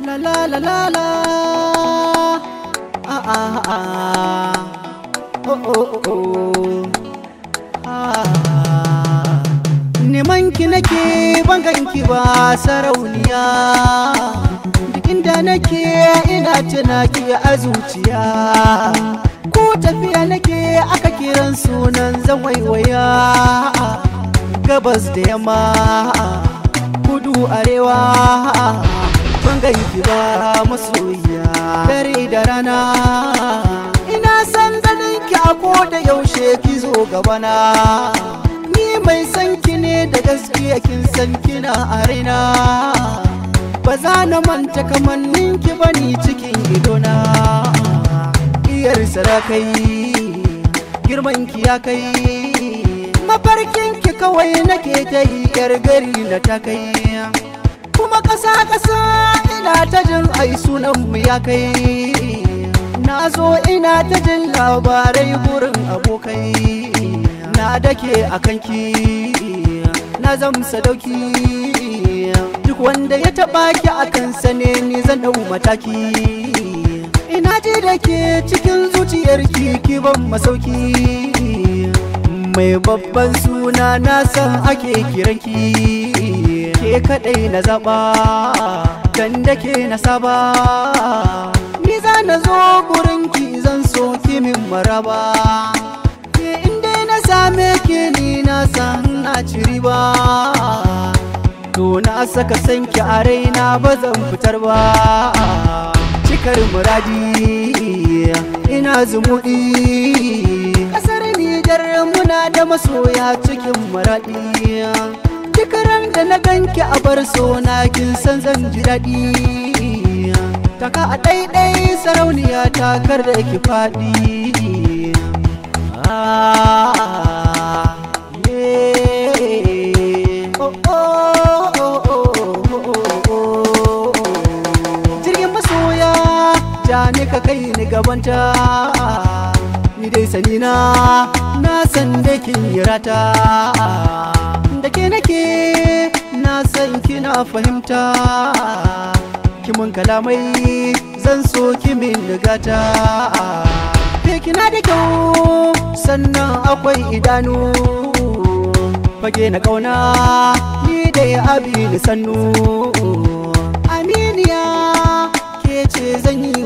La la la la la. Neman ki nake ban ganki ba sarauniya, duk inda nake ina tuna ki a zuciya. Ko tafiya nake aka kiran sunan zan waiwaya, gabas da yamma kudu arewa ban ganki ba masoyiya. Dare da rana ina san ganin ki a koda yaushe ki zo gabana. Ni mai san ki ne da gaskiya, kin san kina a raina. Ba za na manta kamannin ki bani cikin idona. Iyar sarakai girman ki ya kai, mafarkin ki kawai nake ta yi, yar gari na ta kai. Kuma ƙasa ina ta jin ai sunan mu ya kai. Na zo ina ta jin labarai gurin abokai. Na dake a kanki na zamsa dauki, duk wanda ya taɓa ki a kansa ne ni zan dau mataki. Ina ji da ke cikin zuciyarki ki ban masauki, mai babban suna na san ake kiranki. Ke kadai na zaba dan da ke na saba, ni za na zo gurinki zan so ki min maraba. Ke inda na same ki ni na san na ci riba, to na saka sanki a raina ba zan fitar ba. Cikar muradi ina zumuɗi, ƙasar Nijar muna da masoya cikin muradi. Duk ran da na ganki a bar sona kin san zan ji daɗi. Taka a ɗaiɗai sarauniya takar da ki faɗi. Jirgin masoya ja ni ka kai ni gabanta, ni dai sanina na san da kin yi rata. Da ke nake na san kina fahimta, kimin kalamai zan so kimin nigata. Ke kina da kyau sannan akwai idanu, fage na kauna ni dai abi ni sannu. Aminiya ke ce zan yi